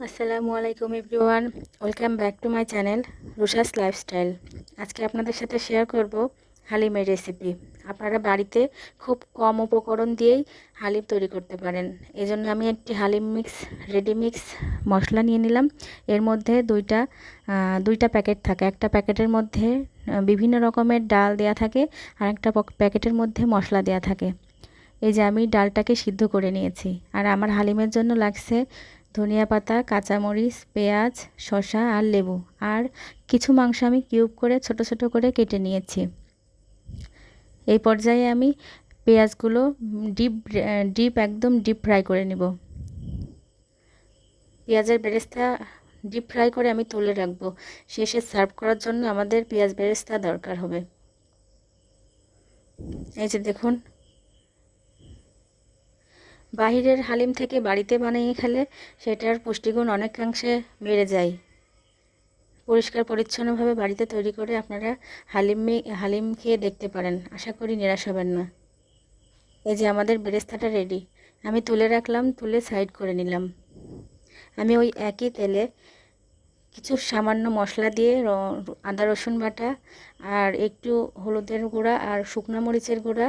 আসসালামু আলাইকুম everyone, welcome back to my channel Rusha's lifestyle. আজকে আপনাদের সাথে শেয়ার করব হালিমের রেসিপি। আপনারা বাড়িতে খুব কম উপকরণ দিয়েই হালিম তৈরি করতে পারেন। এজন্য আমি একটি হালিম মিক্স রেডি মিক্স মশলা নিয়ে নিলাম। এর মধ্যে দুইটা প্যাকেট থাকে। একটা প্যাকেটের মধ্যে বিভিন্ন রকমের ডাল দেয়া থাকে, আর একটা প্যাকেটের মধ্যে মশলা দেয়া থাকে। এই যে আমি ডালটাকে সিদ্ধ করে নিয়েছি। আর আমার হালিমের জন্য লাগছে ধনিয়া পাতা, কাঁচামরিচ, পেঁয়াজ, শসা আর লেবু। আর কিছু মাংস আমি কিউব করে ছোট ছোট করে কেটে নিয়েছি। এই পর্যায়ে আমি পেঁয়াজগুলো একদম ডিপ ফ্রাই করে নিব। পেঁয়াজের বেরেস্তা ডিপ ফ্রাই করে আমি তুলে রাখবো। শেষে সার্ভ করার জন্য আমাদের পেঁয়াজ বেরেস্তা দরকার হবে। এই যে দেখুন, বাহিরের হালিম থেকে বাড়িতে বানিয়ে খেলে সেটার পুষ্টিগুণ অনেকাংশে বেড়ে যায়। পরিষ্কার পরিচ্ছন্নভাবে বাড়িতে তৈরি করে আপনারা হালিম খেয়ে দেখতে পারেন, আশা করি নিরাশ হবেন না। এই যে আমাদের বেরেস্তাটা রেডি। আমি তুলে রাখলাম, তুলে সাইড করে নিলাম। আমি ওই একই তেলে কিছু সামান্য মশলা দিয়ে আদা রসুন বাটা আর একটু হলুদের গুঁড়া আর শুকনো মরিচের গুঁড়া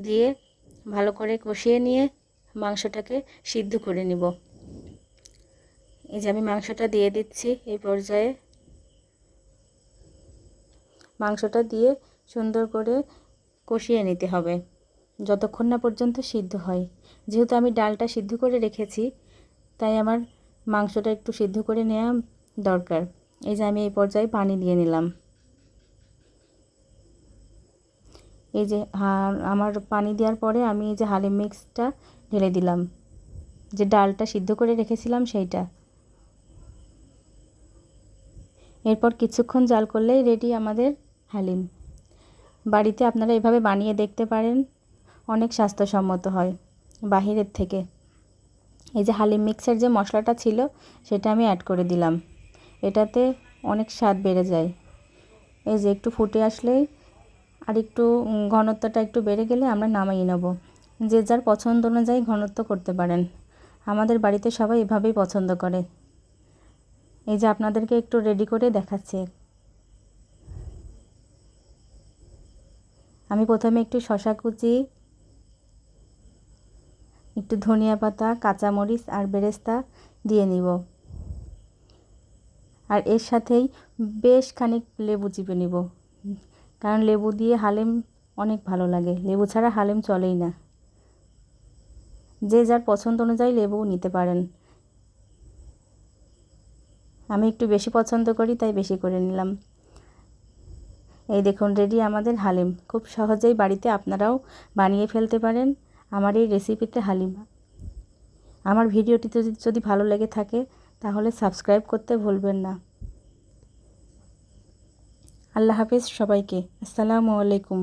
দিয়ে ভালো করে কষিয়ে নিয়ে মাংসটাকে সিদ্ধ করে নিব। এই যে আমি মাংসটা দিয়ে দিচ্ছি। এই পর্যায়ে মাংসটা দিয়ে সুন্দর করে কষিয়ে নিতে হবে যতক্ষণ না পর্যন্ত সিদ্ধ হয়। যেহেতু আমি ডালটা সিদ্ধ করে রেখেছি, তাই আমার মাংসটা একটু সিদ্ধ করে নেওয়া দরকার। এই যে আমি এই পর্যায়ে পানি দিয়ে নিলাম। এই যে আমার পানি দেওয়ার পরে আমি এই যে হালিম মিক্সটা ঢেলে দিলাম, যে ডালটা সিদ্ধ করে রেখেছিলাম সেইটা। এরপর কিছুক্ষণ জাল করলেই রেডি আমাদের হালিম। বাড়িতে আপনারা এভাবে বানিয়ে দেখতে পারেন, অনেক স্বাস্থ্যসম্মত হয় বাহিরের থেকে। এই যে হালিম মিক্সের যে মশলাটা ছিল সেটা আমি অ্যাড করে দিলাম। এটাতে অনেক স্বাদ বেড়ে যায়। এই যে একটু ফুটে আসলেই আর একটু ঘনত্বটা একটু বেড়ে গেলে আমরা নামিয়ে নেব। যে যার পছন্দ অনুযায়ী ঘনত্ব করতে পারেন। আমাদের বাড়িতে সবাই এভাবেই পছন্দ করে। এই যে আপনাদেরকে একটু রেডি করে দেখাচ্ছি। আমি প্রথমে একটু শসা কুচি, একটু ধনিয়া পাতা, কাঁচামরিচ আর বেরেস্তা দিয়ে নিব। আর এর সাথেই বেশ খানিক লেবু চিপে নিব, কারণ লেবু দিয়ে হালিম অনেক ভালো লাগে। লেবু ছাড়া হালিম চলেই না। যে যার পছন্দ অনুযায়ী লেবুও নিতে পারেন। আমি একটু বেশি পছন্দ করি তাই বেশি করে নিলাম। এই দেখুন রেডি আমাদের হালিম। খুব সহজেই বাড়িতে আপনারাও বানিয়ে ফেলতে পারেন আমার এই রেসিপিতে হালিম। আমার ভিডিওটি যদি ভালো লেগে থাকে তাহলে সাবস্ক্রাইব করতে ভুলবেন না। আল্লাহ হাফেজ সবাইকে। আসসালামু আলাইকুম।